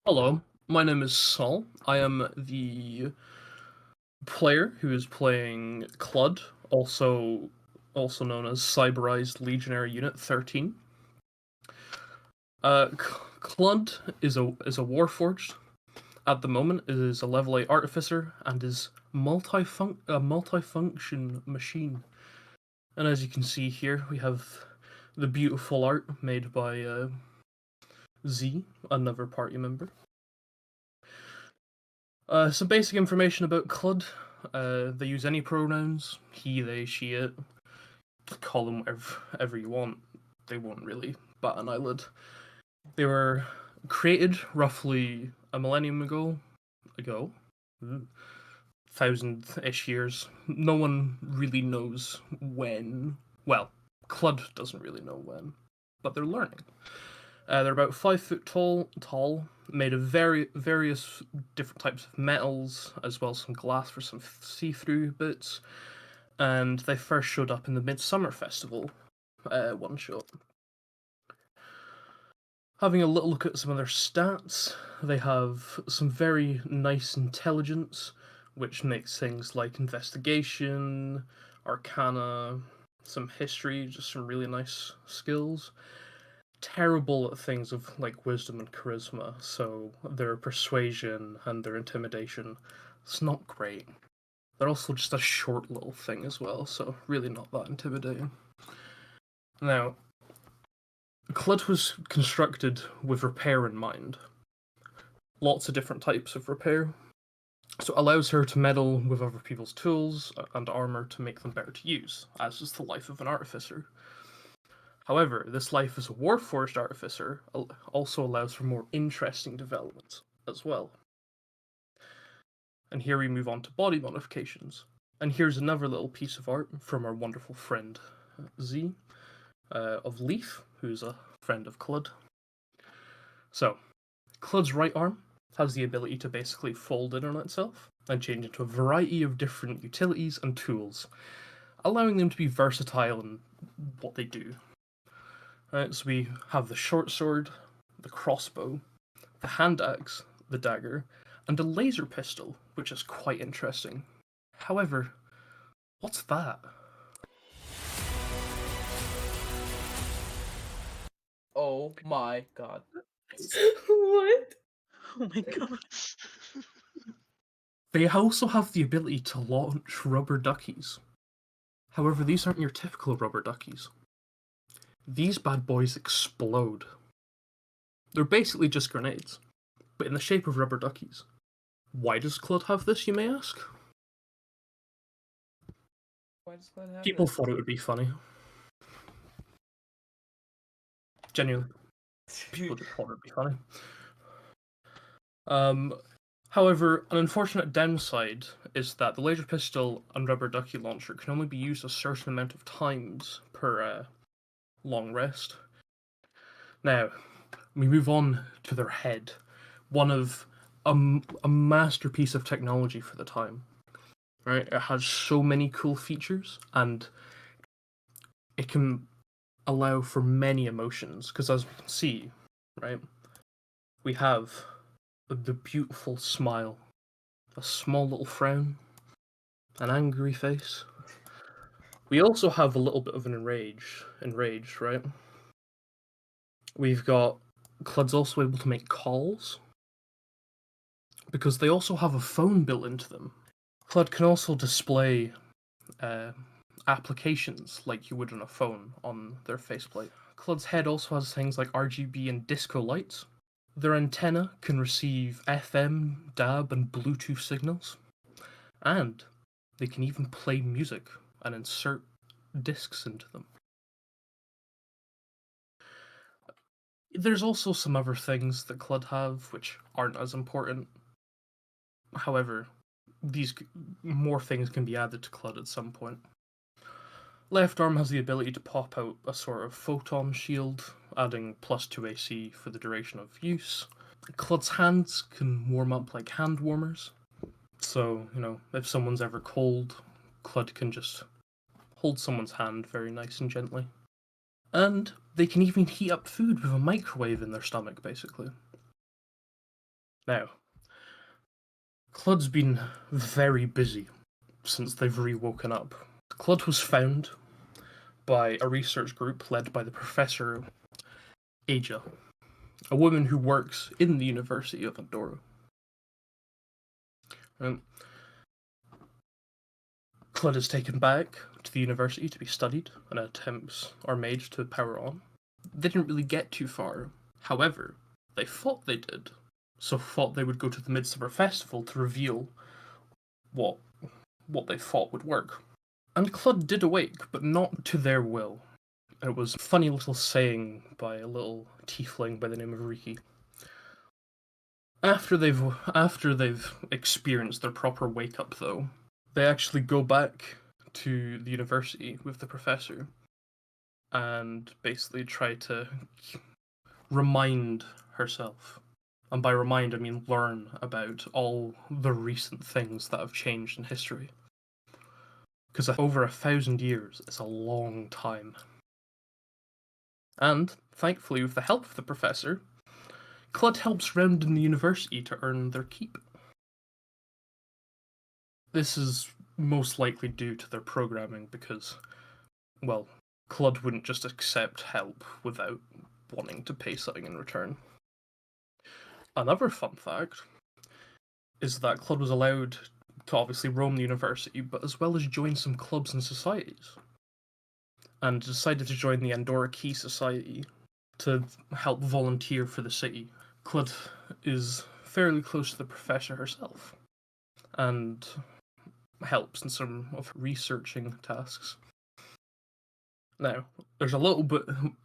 Hello, my name is Saul. I am the player who is playing Clud, also known as Cyberized Legionary Unit 13. Clud is a warforged. At the moment, it is a level 8 artificer and is a multifunction machine. And as you can see here, we have the beautiful art made by Z, another party member. Some basic information about Clud. They use any pronouns: he, they, she, it. Call them whatever you want. They won't really bat an eyelid. They were created roughly a millennium ago, 1,000-ish years. No one really knows when. Well, Clud doesn't really know when, but they're learning. They're about 5 foot tall, made of various different types of metals, as well as some glass for some see-through bits. And they first showed up in the Midsummer Festival one shot. Having a little look at some of their stats, they have some very nice intelligence, which makes things like investigation, arcana, some history, just some really nice skills. Terrible at things of like wisdom and charisma, so their persuasion and their intimidation, it's not great. They're also just a short little thing as well, so really not that intimidating. Now, Clud was constructed with repair in mind. Lots of different types of repair. So it allows her to meddle with other people's tools and armor to make them better to use, as is the life of an artificer. However, this life as a warforged artificer also allows for more interesting developments as well. And here we move on to body modifications. And here's another little piece of art from our wonderful friend Z of Leaf, who's a friend of Clud. So, Clud's right arm has the ability to basically fold in on itself and change into a variety of different utilities and tools, allowing them to be versatile in what they do. So we have the short sword, the crossbow, the hand axe, the dagger, and a laser pistol, which is quite interesting. However, what's that? Oh my god. What? Oh my god. They also have the ability to launch rubber duckies. However, these aren't your typical rubber duckies. These bad boys explode. They're basically just grenades, but in the shape of rubber duckies. Why does Clud have this, you may ask? Why does Glenn have People this? thought it would be funny. Genuinely. People just thought it would be funny. However, an unfortunate downside is that the laser pistol and rubber ducky launcher can only be used a certain amount of times per long rest. Now, we move on to their head, one of a masterpiece of technology for the time. Right, it has so many cool features, and it can allow for many emotions. Because as we can see, right, we have the beautiful smile, a small little frown, an angry face. We also have a little bit of an enraged, right? We've got Clud's also able to make calls because they also have a phone built into them. Clud can also display applications like you would on a phone on their faceplate. Clud's head also has things like RGB and disco lights. Their antenna can receive FM, DAB, and Bluetooth signals. And they can even play music and insert discs into them. There's also some other things that Clud have which aren't as important. However, these more things can be added to Clud at some point. Left arm has the ability to pop out a sort of photon shield, adding +2 AC for the duration of use. Clud's hands can warm up like hand warmers. So, if someone's ever cold, Clud can just hold someone's hand very nice and gently. And they can even heat up food with a microwave in their stomach, basically. Now, Clud's been very busy since they've rewoken up. Clud was found by a research group led by the Professor Aja, a woman who works in the University of Andorra. Clud is taken back to the university to be studied, and attempts are made to power on. They didn't really get too far. However, they thought they did, so thought they would go to the Midsummer Festival to reveal what they thought would work. And Clud did awake, but not to their will. It was a funny little saying by a little tiefling by the name of Rikki. After they've experienced their proper wake up, though, they actually go back to the university with the professor and basically try to remind herself. And by remind, I mean learn about all the recent things that have changed in history. Because over 1,000 years is a long time. And, thankfully, with the help of the professor, Clud helps round in the university to earn their keep. This is most likely due to their programming because, well, Clud wouldn't just accept help without wanting to pay something in return. Another fun fact is that Clud was allowed to obviously roam the university, but as well as join some clubs and societies. And decided to join the Andorra Key Society to help volunteer for the city. Clud is fairly close to the professor herself, and helps in some of her researching tasks. Now, there's a little bit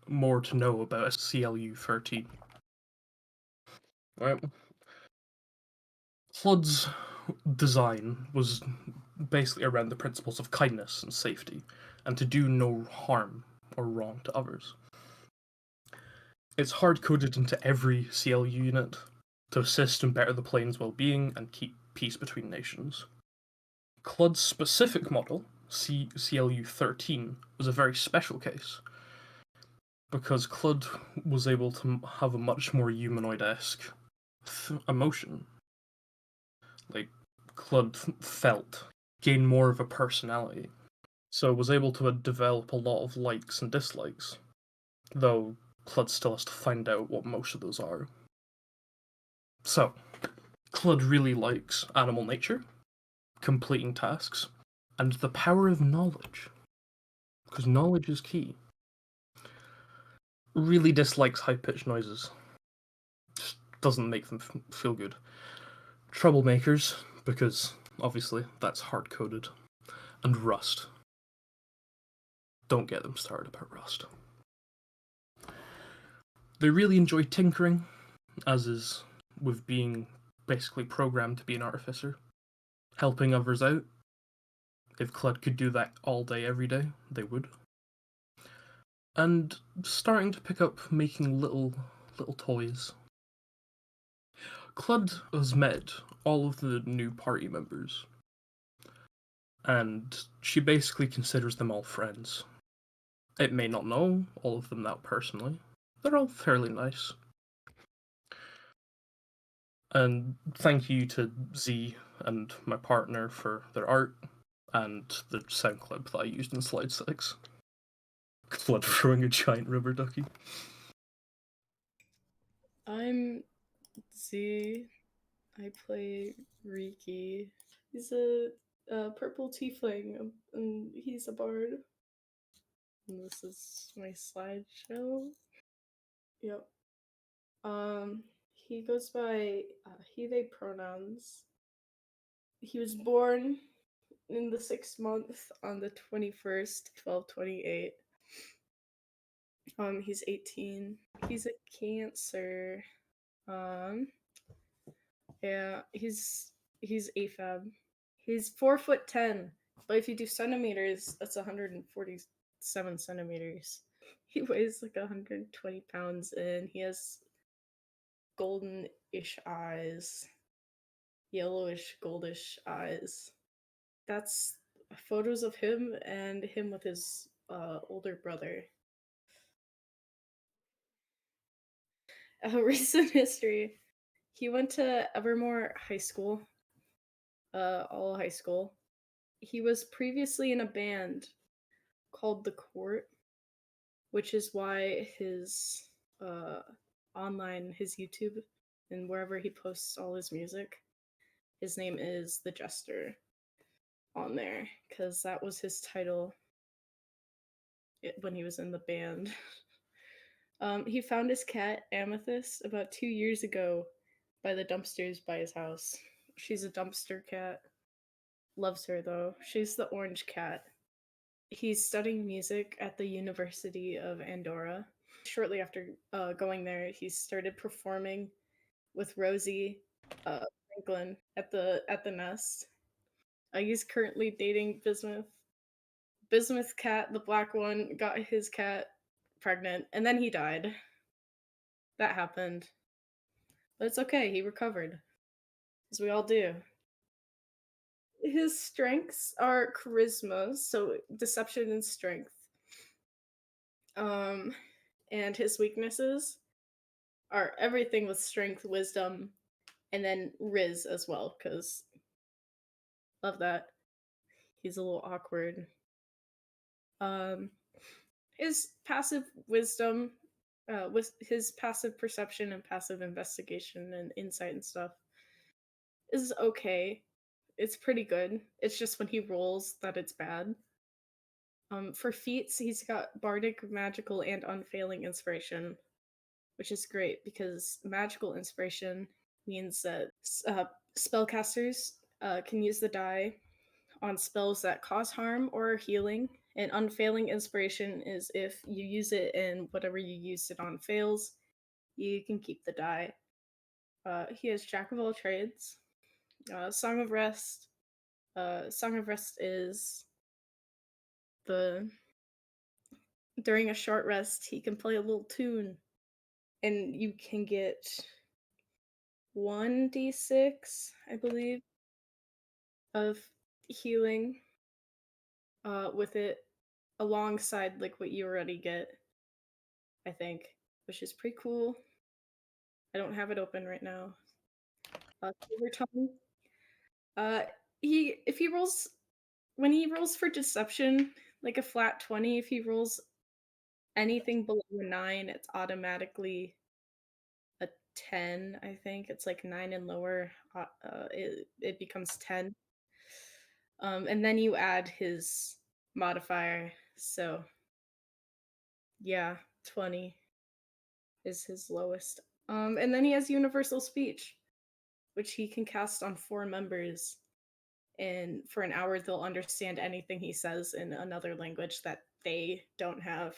more to know about CLU 13. Right? Clud's design was basically around the principles of kindness and safety, and to do no harm or wrong to others. It's hard-coded into every CLU unit to assist and better the plane's well-being and keep peace between nations. Clud's specific model, CLU 13, was a very special case, because Clud was able to have a much more humanoid-esque emotion. Like, Clud felt, gained more of a personality, so was able to develop a lot of likes and dislikes, though Clud still has to find out what most of those are. So, Clud really likes animal nature, completing tasks, and the power of knowledge, because knowledge is key. Really dislikes high-pitched noises. Just doesn't make them feel good. Troublemakers, because obviously that's hard-coded. And Rust. Don't get them started about Rust. They really enjoy tinkering, as is with being basically programmed to be an artificer. Helping others out. If Clud could do that all day, every day, they would. And starting to pick up making little toys. Clud has met all of the new party members, and she basically considers them all friends. It may not know all of them that personally. They're all fairly nice. And thank you to Z and my partner for their art and the sound clip that I used in slide 6. Clud throwing a giant rubber ducky. I'm Z. I play Rikki. He's a purple tiefling, and he's a bard. And this is my slideshow. Yep. He goes by he/they pronouns. He was born in the 6th month on the 21st, 12/28. He's 18. He's a Cancer. Yeah, he's AFAB. He's 4'10", but if you do centimeters, that's 147 centimeters. He weighs like 120 pounds, and he has golden-ish eyes, yellowish, goldish eyes. That's photos of him and him with his older brother. Recent history. He went to Evermore High School, all high school. He was previously in a band called The Court, which is why his his YouTube and wherever he posts all his music, his name is The Jester on there, because that was his title when he was in the band. He found his cat Amethyst about 2 years ago by the dumpsters by his house. She's a dumpster cat. Loves her though. She's the orange cat. He's studying music at the University of Andorra. Shortly after going there, he started performing with Rosie Franklin at the Nest. He's currently dating Bismuth. Bismuth's cat, the black one, got his cat pregnant, and then he died. That happened. But it's okay, he recovered. As we all do. His strengths are charisma, so deception and strength. And his weaknesses are everything with strength, wisdom, and then Riz as well, because love that. He's a little awkward. His passive wisdom, with his passive perception and passive investigation and insight and stuff, is okay. It's pretty good. It's just when he rolls that it's bad. For feats, he's got bardic, magical, and unfailing inspiration, which is great because magical inspiration means that spellcasters can use the die on spells that cause harm or healing, and unfailing inspiration is if you use it and whatever you used it on fails, you can keep the die. He has Jack of all trades. Song of Rest. Song of Rest is during a short rest, he can play a little tune, and you can get 1d6, I believe, of healing with it alongside like what you already get, I think, which is pretty cool. I don't have it open right now. Silver Tongue. If he rolls when he rolls for deception, like a flat 20, if he rolls anything below a 9, it's automatically a 10, I think. It's like 9 and lower, it becomes 10. And then you add his modifier, so yeah, 20 is his lowest. And then he has Universal Speech, which he can cast on 4 members, and for an hour they'll understand anything he says in another language that they don't have.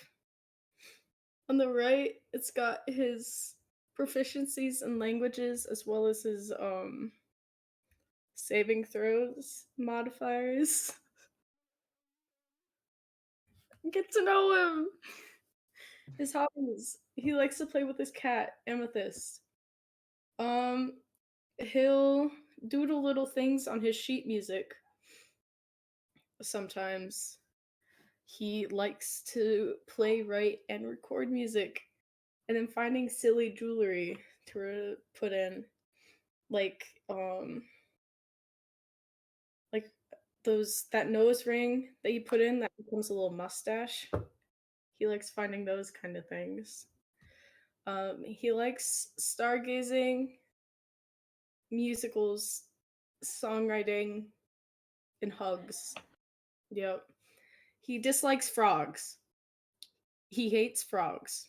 On the right, it's got his proficiencies in languages as well as his saving throws modifiers. Get to know him. His hobbies. He likes to play with his cat, Amethyst. He'll doodle little things on his sheet music. Sometimes he likes to play, write, and record music, and then finding silly jewelry to put in, like that nose ring that you put in that becomes a little mustache. He likes finding those kind of things. He likes stargazing, musicals, songwriting, and hugs. Yep. He dislikes frogs. He hates frogs.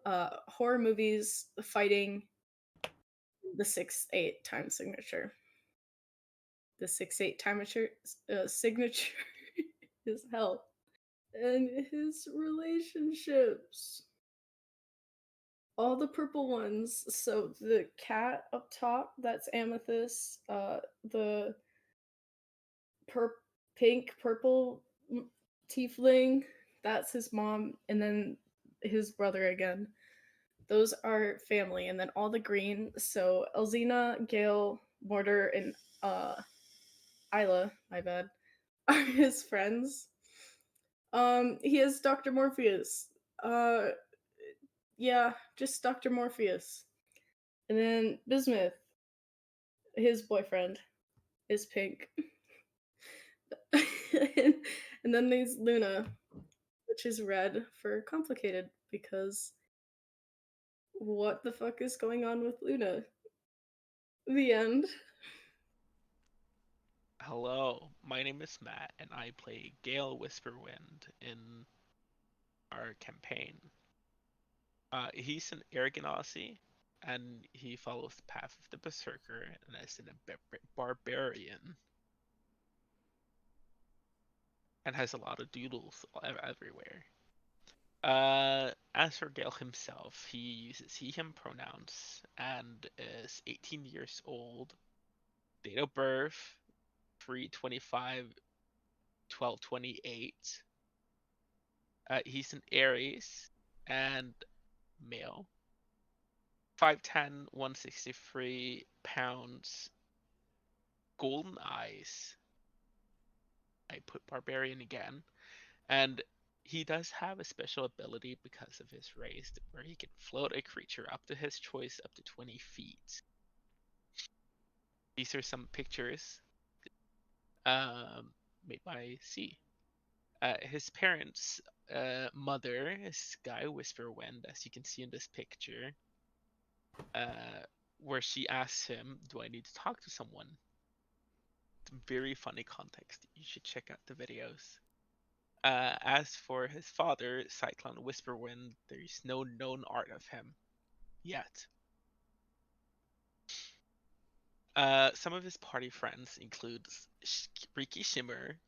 Horror movies, fighting, the 6-8 time signature. The 6-8 time signature is hell. And his relationships. All the purple ones. So the cat up top, that's Amethyst. The pink purple tiefling, that's his mom, and then his brother again. Those are family, and then all the green. So Elzina, Gale, Mortar, and Isla, my bad, are his friends. He has Dr. Morpheus. Yeah, just Dr. Morpheus. And then Bismuth, his boyfriend, is pink. And then there's Luna, which is red for complicated because what the fuck is going on with Luna? The end. Hello, my name is Matt, and I play Gale Whisperwind in our campaign. He's an arrogant Aussie, and he follows the path of the Berserker and is a barbarian, and has a lot of doodles everywhere. As for Gale himself, he uses he/him pronouns and is 18 years old, date of birth 3/25/12/28. He's an Aries and male. 5'10", 163 pounds, golden eyes. I put barbarian again. And he does have a special ability because of his race where he can float a creature up to his choice up to 20 feet. These are some pictures made by C. His parents' mother is Sky Whisperwind, as you can see in this picture, where she asks him, "Do I need to talk to someone?" It's a very funny context. You should check out the videos. As for his father, Cyclone Whisperwind, there is no known art of him yet. Some of his party friends include Rikki Shimmer.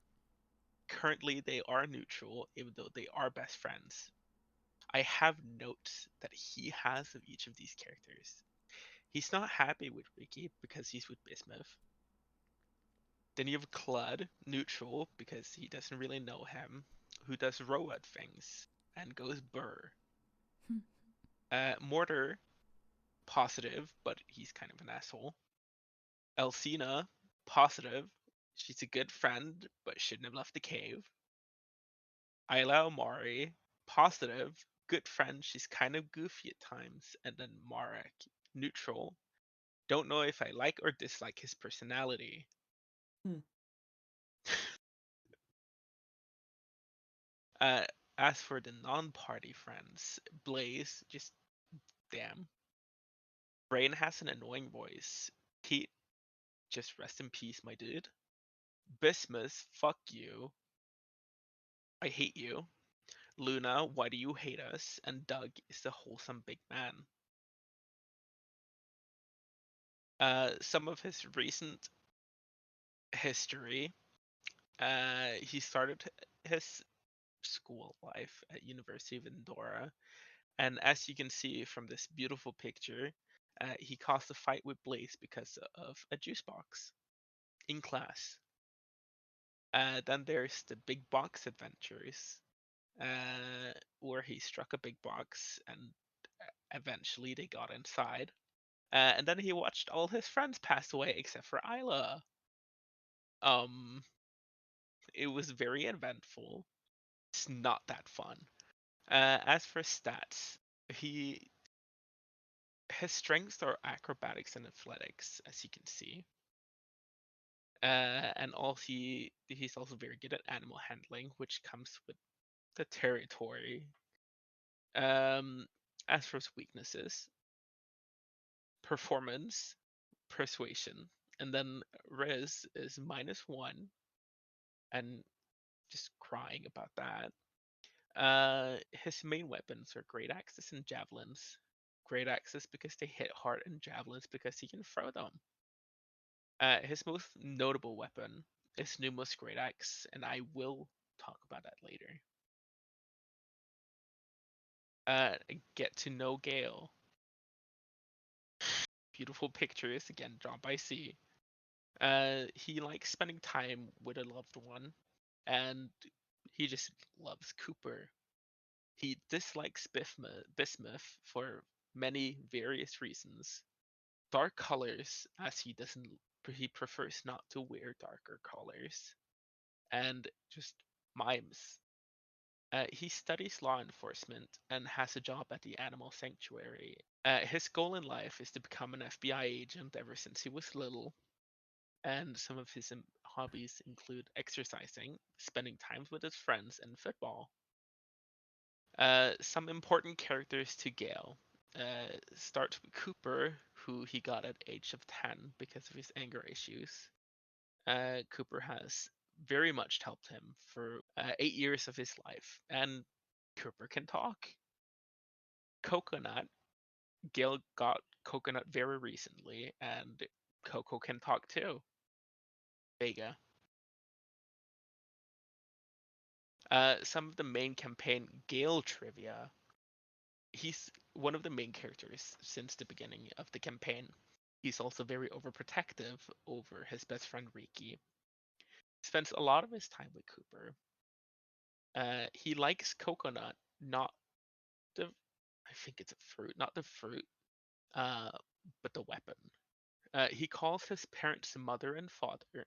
Currently, they are neutral, even though they are best friends. I have notes that he has of each of these characters. He's not happy with Rikki because he's with Bismuth. Then you have Clud, neutral, because he doesn't really know him, who does robot things and goes burr. Mortar, positive, but he's kind of an asshole. Elsina, positive. She's a good friend, but shouldn't have left the cave. Ayla Omari, positive, good friend. She's kind of goofy at times. And then Marek, neutral. Don't know if I like or dislike his personality. As for the non-party friends, Blaze, just damn. Brain has an annoying voice. Pete, just rest in peace, my dude. Bismuth, fuck you. I hate you. Luna, why do you hate us? And Doug is the wholesome big man. Some of his recent history. He started his school life at University of Andorra, and as you can see from this beautiful picture, he caused a fight with Blaze because of a juice box in class. Then there's the big box adventures, where he struck a big box and eventually they got inside. And then he watched all his friends pass away except for Ayla. It was very eventful. It's not that fun. As for stats, his strengths are acrobatics and athletics, as you can see. And also he's also very good at animal handling, which comes with the territory. As for his weaknesses, performance, persuasion, and then Riz is -1, and just crying about that. His main weapons are great axes and javelins. Great axes because they hit hard, and javelins because he can throw them. His most notable weapon is Numa's great axe, and I will talk about that later. Get to know Gale. Beautiful pictures, again drawn by C. He likes spending time with a loved one, and he just loves Cooper. He dislikes Bismuth for many various reasons. Dark colors, as he prefers not to wear darker colors, and just mimes. He studies law enforcement and has a job at the animal sanctuary. His goal in life is to become an FBI agent ever since he was little, and some of his hobbies include exercising, spending time with his friends, and football. Some important characters to Gale. Start with Cooper, who he got at age of 10 because of his anger issues. Cooper has very much helped him for 8 years of his life, and Cooper can talk. Coconut, Gale got Coconut very recently, and Coco can talk too. Vega. Some of the main campaign Gale trivia. He's one of the main characters since the beginning of the campaign. He's also very overprotective over his best friend Rikki. Spends a lot of his time with Cooper. He likes Coconut, not the, I think it's a fruit, not the fruit, but the weapon. He calls his parents mother and father.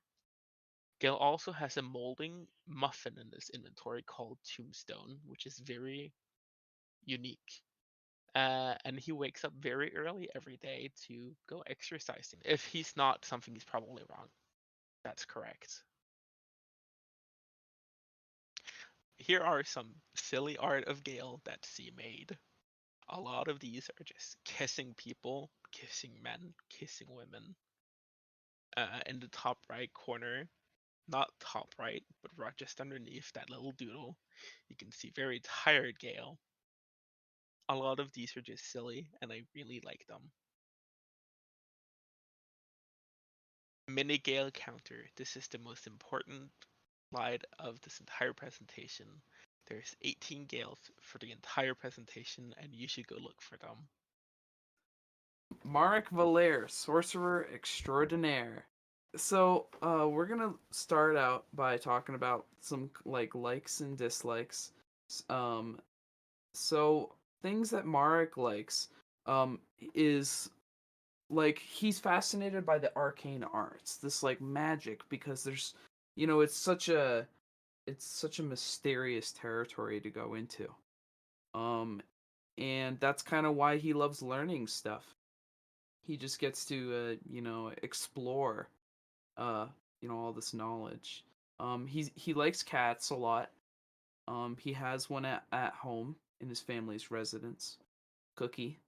Gale also has a molding muffin in his inventory called Tombstone, which is very unique. And he wakes up very early every day to go exercising. If he's not, something is probably wrong. That's correct. Here are some silly art of Gale that C made. A lot of these are just kissing people, kissing men, kissing women. In the top right corner, not top right, but right just underneath that little doodle, you can see very tired Gale. A lot of these are just silly, and I really like them. Mini Gale counter. This is the most important slide of this entire presentation. There's 18 Gales for the entire presentation, and you should go look for them. Marek Valer, sorcerer extraordinaire. So, we're gonna start out by talking about some likes and dislikes. So things that Marek likes, is he's fascinated by the arcane arts, this magic, because there's, it's such a mysterious territory to go into. And that's kind of why he loves learning stuff. He just gets to explore all this knowledge. He likes cats a lot. He has one at home in his family's residence, Cookie.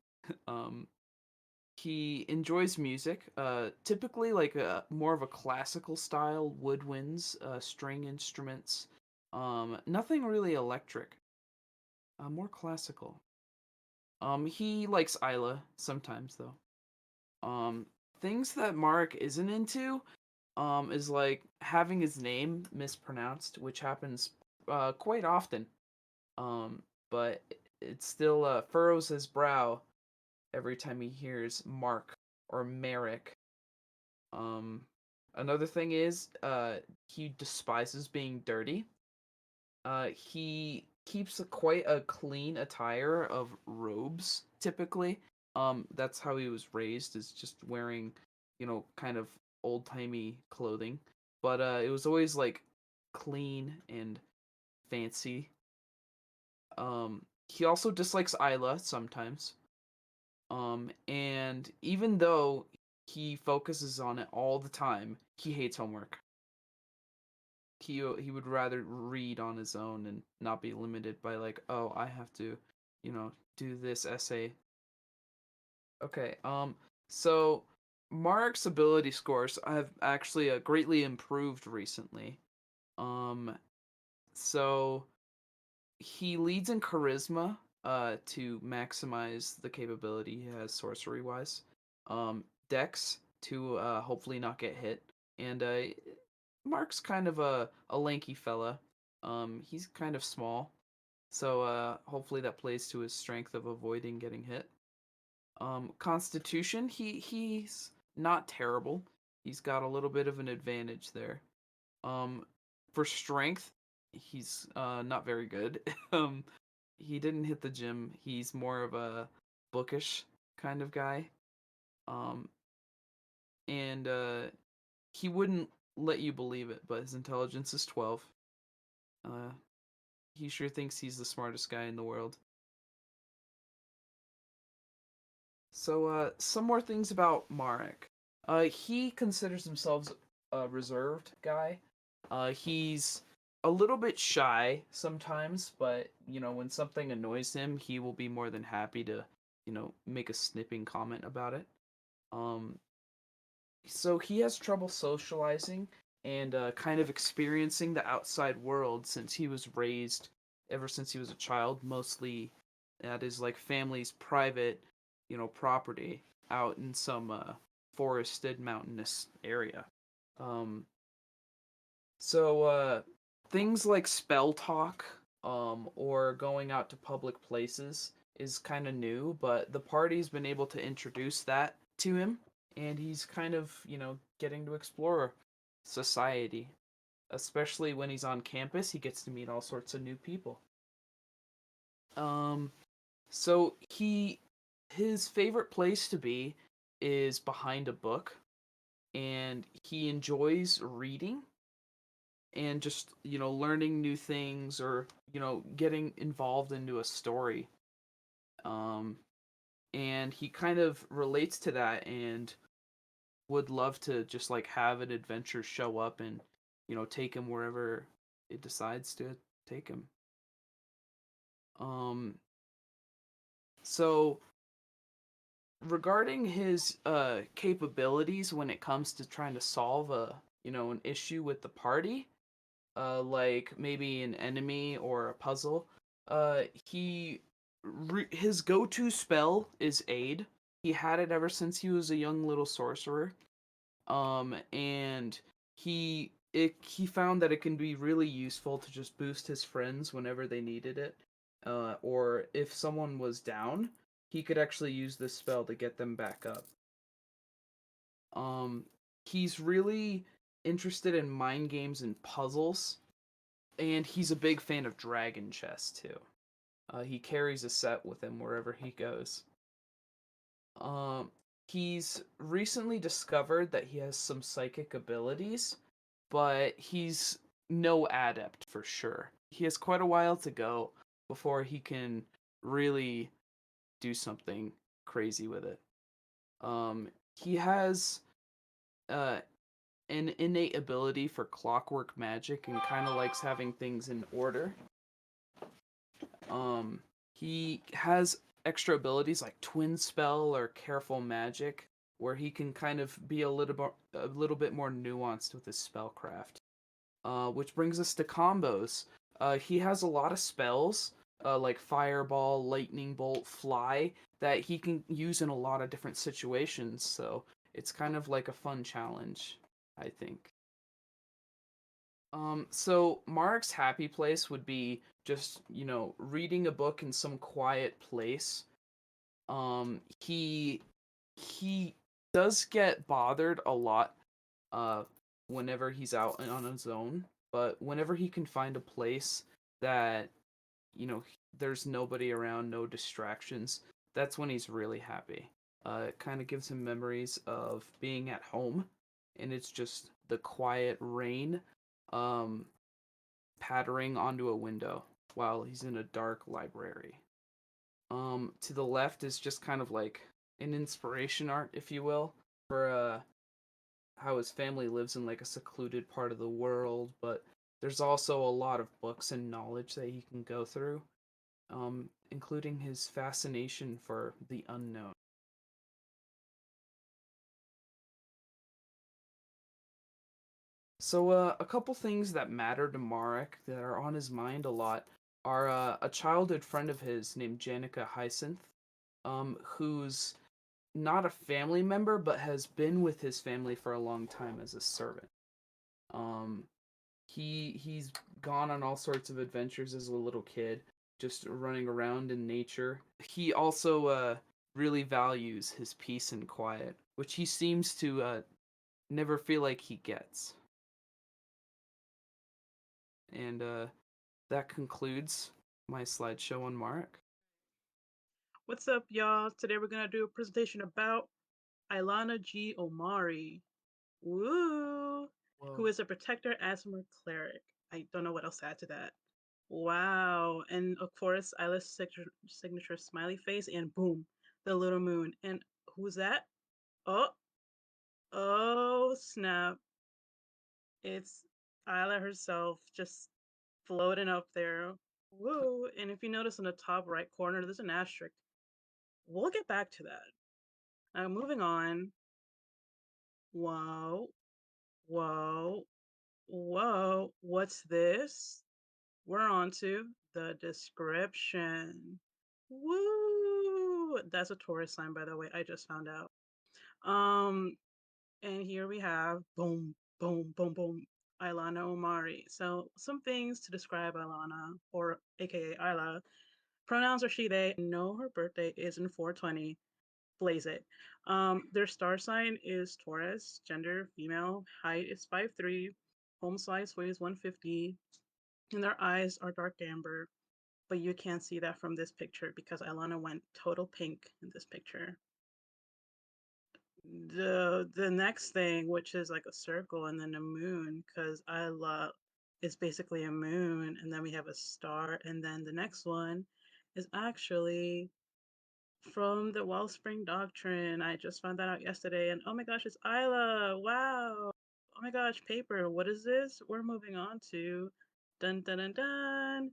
um he enjoys music, typically more of a classical style, woodwinds, string instruments, nothing really electric, more classical. He likes Isla sometimes though. Things that Marek isn't into, is having his name mispronounced, which happens quite often. But it still furrows his brow every time he hears Mark or Marek. Another thing is, he despises being dirty. He keeps quite a clean attire of robes, typically. That's how he was raised, is just wearing, kind of old-timey clothing. But it was always, clean and fancy. He also dislikes Isla sometimes. And even though he focuses on it all the time, he hates homework. He would rather read on his own and not be limited by oh, I have to, do this essay. Okay, so Mark's ability scores have actually greatly improved recently. So he leads in charisma, to maximize the capability he has sorcery wise. Dex to hopefully not get hit, and Mark's kind of a lanky fella. He's kind of small, so hopefully that plays to his strength of avoiding getting hit. Constitution, he's not terrible. He's got a little bit of an advantage there. For strength, he's not very good. He didn't hit the gym. He's more of a bookish kind of guy. And he wouldn't let you believe it, but his intelligence is 12. He sure thinks he's the smartest guy in the world. So, some more things about Marek. He considers himself a reserved guy. He's a little bit shy sometimes, but when something annoys him, he will be more than happy to, make a snipping comment about it. Um, so he has trouble socializing and kind of experiencing the outside world since he was raised ever since he was a child, mostly at his like family's private, property out in some forested mountainous area. Um, so things like spell talk or going out to public places is kind of new, but the party's been able to introduce that to him, and he's kind of, getting to explore society. Especially when he's on campus, he gets to meet all sorts of new people. Um, so his favorite place to be is behind a book, and he enjoys reading and just, learning new things or, getting involved into a story. Um, and he kind of relates to that and would love to just like have an adventure show up and, take him wherever it decides to take him. Um, so regarding his capabilities when it comes to trying to solve an issue with the party, like maybe an enemy or a puzzle, his go-to spell is aid. He had it ever since he was a young little sorcerer. And he found that it can be really useful to just boost his friends whenever they needed it. Or if someone was down, he could actually use this spell to get them back up. He's really interested in mind games and puzzles, and he's a big fan of dragon chess too. He carries a set with him wherever he goes. Um, he's recently discovered that he has some psychic abilities, but he's no adept for sure. He has quite a while to go before he can really do something crazy with it. He has uh, an innate ability for clockwork magic and kind of likes having things in order. He has extra abilities like twin spell or careful magic, where he can kind of be a little bit more nuanced with his spellcraft. Which brings us to combos. He has a lot of spells like fireball, lightning bolt, fly that he can use in a lot of different situations. So it's kind of like a fun challenge, I think. So Marek's happy place would be just, reading a book in some quiet place. He does get bothered a lot whenever he's out and on his own, but whenever he can find a place that, there's nobody around, no distractions, that's when he's really happy. It kind of gives him memories of being at home, and it's just the quiet rain um, pattering onto a window while he's in a dark library. To the left is just kind of like an inspiration art, if you will, for how his family lives in like a secluded part of the world, but there's also a lot of books and knowledge that he can go through, including his fascination for the unknown. So, a couple things that matter to Marek that are on his mind a lot are a childhood friend of his named Janica Hyacinth, who's not a family member but has been with his family for a long time as a servant. Um, he's gone on all sorts of adventures as a little kid, just running around in nature. He also really values his peace and quiet, which he seems to never feel like he gets. And that concludes my slideshow on Marek. What's up, y'all? Today we're gonna do a presentation about Ilana G. Omari. Woo! Whoa. Who is a protector asthma cleric. I don't know what else to add to that. Wow. And of course, Isla's signature smiley face, and boom, the little moon. And who's that? Oh, oh, snap. It's Isla herself just floating up there. Woo. And if you notice in the top right corner, there's an asterisk. We'll get back to that. Now, moving on. Whoa, whoa, whoa. What's this? We're on to the description. Woo! That's a Taurus sign, by the way. I just found out. Um, and here we have boom, boom, boom, boom. Ilana Omari. So some things to describe Ilana, or aka Isla. Pronouns are she, they. No, her birthday is in 420. Blaze it. Their star sign is Taurus, gender female, height is 5'3", home size weighs 150, and their eyes are dark amber. But you can't see that from this picture because Ilana went total pink in this picture. The next thing, which is like a circle and then a moon, because Isla is basically a moon, and then we have a star, and then the next one is actually from the Wellspring Doctrine. I just found that out yesterday, and oh my gosh, it's Isla! Wow! Oh my gosh, paper, what is this? We're moving on to dun dun dun dun!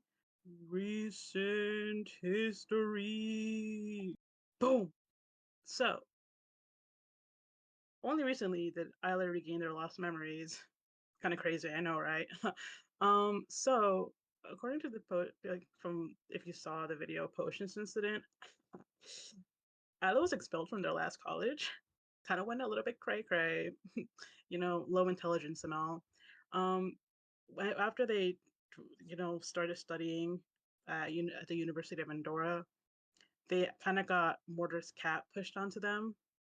Recent history! Boom! So, only recently did Isla regain their lost memories. Kind of crazy, I know, right? So according to the from if you saw the video potions incident, Isla was expelled from their last college. Kind of went a little bit cray cray, low intelligence and all. Um, After they, started studying at the University of Andorra, they kind of got Mortar's cat pushed onto them.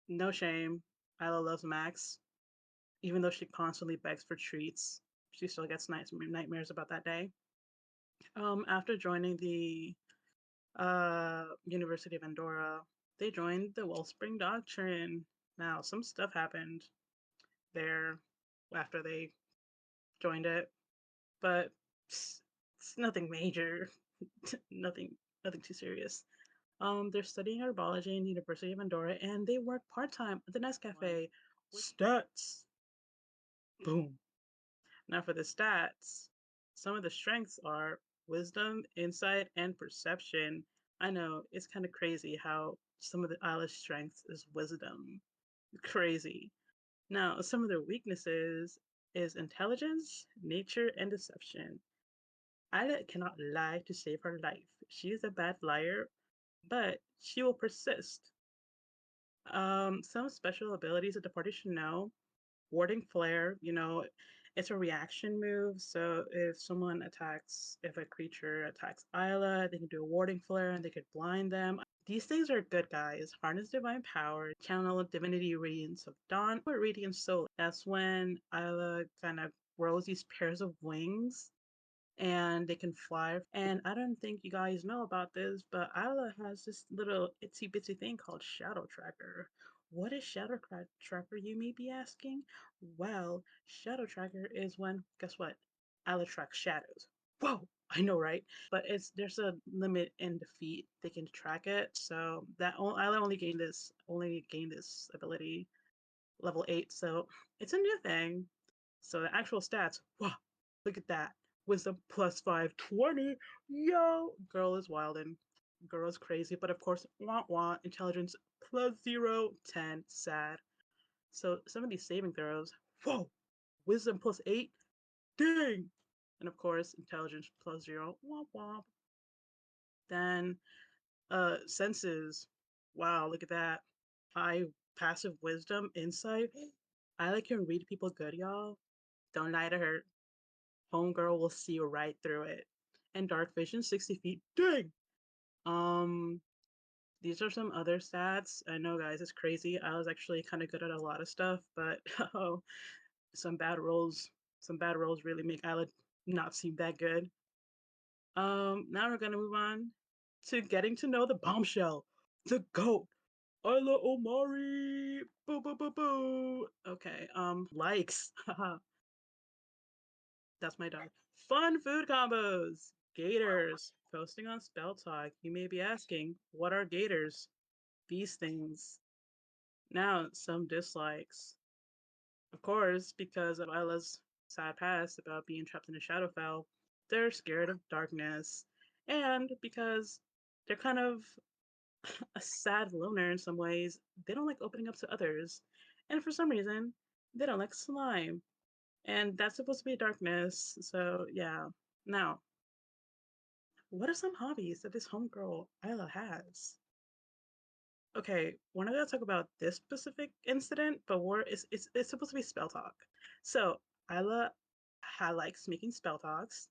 No shame. Isla loves Max, even though she constantly begs for treats. She still gets nightmares about that day. After joining the University of Andorra, they joined the Wellspring Doctrine. Now, some stuff happened there after they joined it, but it's nothing major, nothing too serious. They're studying herbology in the University of Andorra, and they work part-time at the Nescafe. Stats. Boom. Now for the stats, some of the strengths are wisdom, insight, and perception. I know it's kind of crazy how some of the Isla's strengths is wisdom. Crazy. Now, some of their weaknesses is intelligence, nature, and deception. Isla cannot lie to save her life. She is a bad liar, but she will persist. Some special abilities that the party should know. Warding flare, it's a reaction move. So if a creature attacks Isla, they can do a warding flare and they could blind them. These things are good, guys. Harness divine power, channel divinity radiance of dawn, or radiant soul. That's when Isla kind of grows these pairs of wings and they can fly. And I don't think you guys know about this, but Isla has this little itsy bitsy thing called Shadow Tracker. What is Shadow Tracker, you may be asking? Well, Shadow Tracker is when, guess what? Isla tracks shadows. Whoa, I know, right? But there's a limit in defeat they can track it. So that Isla only gained this ability level 8. So it's a new thing. So the actual stats, wow, look at that. Wisdom plus 520. Yo, girl is wildin'. Girl is crazy, but of course, wah wah. Intelligence plus 0, 10. Sad. So some of these saving throws, whoa, wisdom plus 8. Dang. And of course, intelligence plus 0. Wah wah. Then senses. Wow, look at that. High passive wisdom, insight. I can read people good, y'all. Don't lie to her. Homegirl will see right through it. And dark vision, 60 feet. Dang! These are some other stats. I know, guys, it's crazy. I was actually kind of good at a lot of stuff, but oh, some bad rolls really make Isla not seem that good. Now we're gonna move on to getting to know the bombshell, the goat, Isla Omari. Boo boo boo boo. Okay. Likes. That's my dog. Fun food combos. Gators. Posting on Spell Talk. You may be asking, what are gators? These things. Now, some dislikes. Of course, because of Isla's sad past about being trapped in a Shadowfell, they're scared of darkness. And because they're kind of a sad loner in some ways, they don't like opening up to others. And for some reason, they don't like slime. And that's supposed to be darkness. So, yeah. Now, what are some hobbies that this homegirl Isla has? Okay, we're not gonna talk about this specific incident, but it's supposed to be spell talk. So Isla likes making spell talks,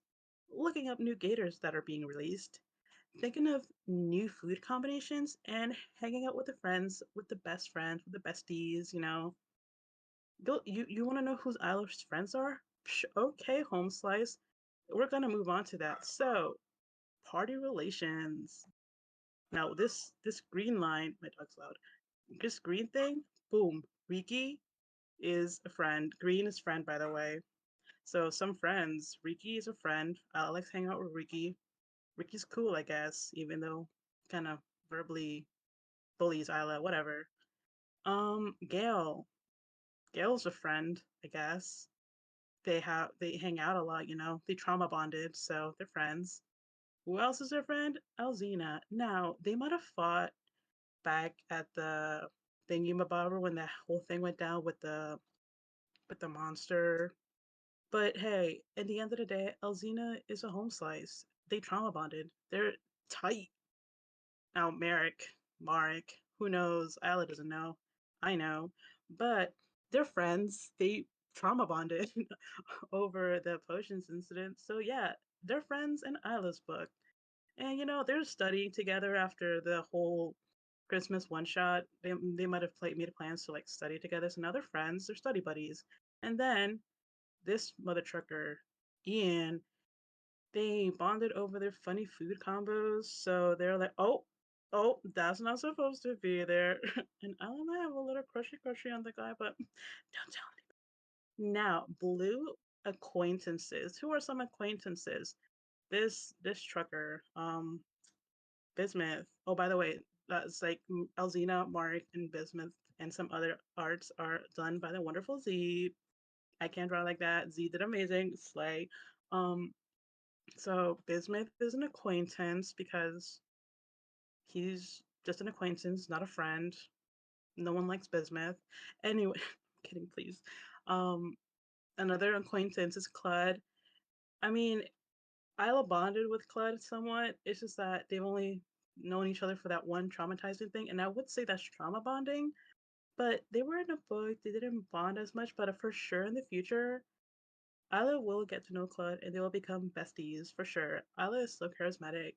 looking up new gators that are being released, thinking of new food combinations, and hanging out with the friends, with the best friends, with the besties. You want to know who Isla's friends are? Psh, okay, home slice. We're gonna move on to that. So, party relations. Now this green line, my dog's loud. This green thing, boom. Rikki is a friend. Green is friend, by the way. So some friends. Rikki is a friend. I like to hang out with Rikki. Ricky's cool, I guess, even though kind of verbally bullies Isla, whatever. Gale. Gale's a friend, I guess. They hang out a lot, They trauma bonded, so they're friends. Who else is their friend? Alzina. Now, they might have fought back at the thingy-mabobber when that whole thing went down with the monster. But hey, at the end of the day, Alzina is a home slice. They trauma bonded. They're tight. Now, Marek, who knows? Isla doesn't know. I know. But they're friends. They trauma bonded over the potions incident. So yeah, they're friends in Isla's book. And they're studying together after the whole Christmas one shot. They might have made plans to like study together. So now they're friends, they're study buddies. And then this mother trucker, Ian, they bonded over their funny food combos. So they're like, oh, that's not supposed to be there. And I might have a little crushy on the guy, but don't tell anybody. Now, blue acquaintances. Who are some acquaintances? This trucker, Bismuth. Oh, by the way, that's like Alzina, Marek, and Bismuth, and some other arts are done by the wonderful Z. I can't draw like that. Z did amazing. Slay. Um, so Bismuth is an acquaintance because he's just an acquaintance, not a friend. No one likes Bismuth. Anyway, kidding, please. Another acquaintance is Clud. I mean, Isla bonded with Clud somewhat. It's just that they've only known each other for that one traumatizing thing, and I would say that's trauma bonding. But they were in a book; they didn't bond as much. But for sure, in the future, Isla will get to know Clud, and they will become besties for sure. Isla is so charismatic.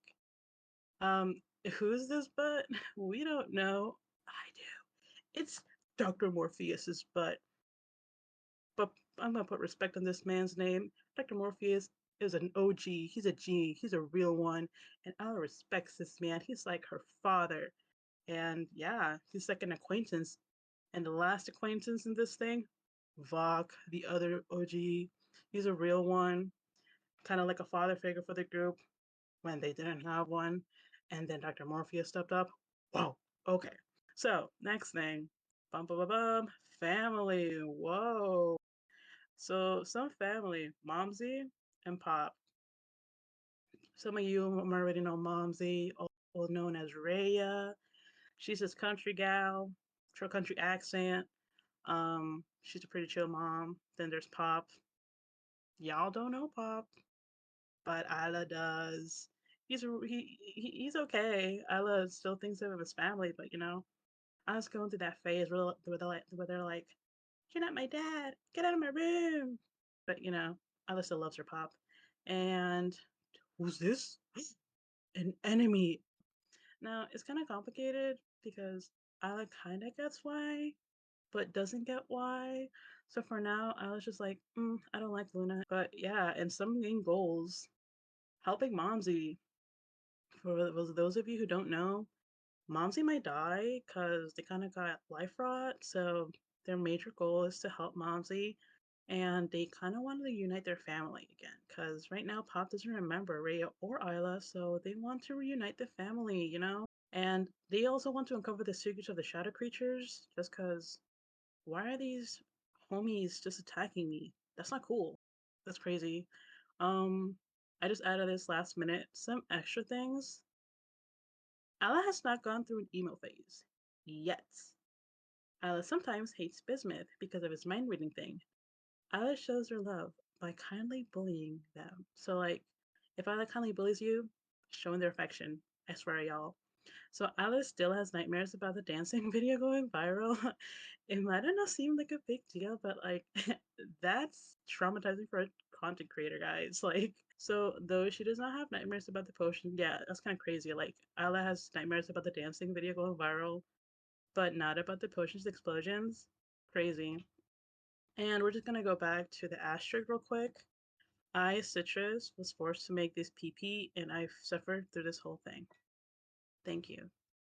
Who's this butt? We don't know. I do. It's Dr. Morpheus's butt. But I'm gonna put respect on this man's name. Dr. Morpheus is an OG. He's a G. He's a real one. And Ella respects this man. He's like her father. And yeah, he's like an acquaintance. And the last acquaintance in this thing, Vok, the other OG. He's a real one. Kind of like a father figure for the group when they didn't have one. And then Dr. Morpheus stepped up. Whoa, okay. So, next thing. Bum bum bum bum. Family. Whoa. So some family, Momsy and Pop. Some of you already know Momsy, also known as Raya. She's this country gal, country accent. She's a pretty chill mom. Then there's Pop. Y'all don't know Pop, but Isla does. He's okay. Isla still thinks of him as family, but I was going through that phase where they're like, "You're not my dad. Get out of my room." But Isla still loves her Pop. And who's this? An enemy. Now it's kind of complicated because Isla kind of gets why, but doesn't get why. So for now, I was just like, I don't like Luna. But yeah, and some main goals, helping Momsy. For those of you who don't know, Momsy might die because they kind of got life rot. So their major goal is to help Momsy and they kind of wanted to unite their family again. Because right now, Pop doesn't remember Ray or Isla, so they want to reunite the family, you know? And they also want to uncover the secrets of the shadow creatures, just because why are these homies just attacking me? That's not cool. That's crazy. I just added this last minute. Some extra things. Ala has not gone through an emo phase. Yet. Ala sometimes hates Bismuth because of his mind reading thing. Ala shows her love by kindly bullying them. So, like, if Ala kindly bullies you, showing their affection. I swear, y'all. So Alice still has nightmares about the dancing video going viral. It might not seem like a big deal, but like that's traumatizing for a content creator, guys. Like, so though she does not have nightmares about the potion, yeah, that's kind of crazy. Like, Ala has nightmares about the dancing video going viral, but not about the potions explosions. Crazy. And we're just gonna go back to the asterisk real quick. I, Citrus, was forced to make this PP, and I've suffered through this whole thing. Thank you.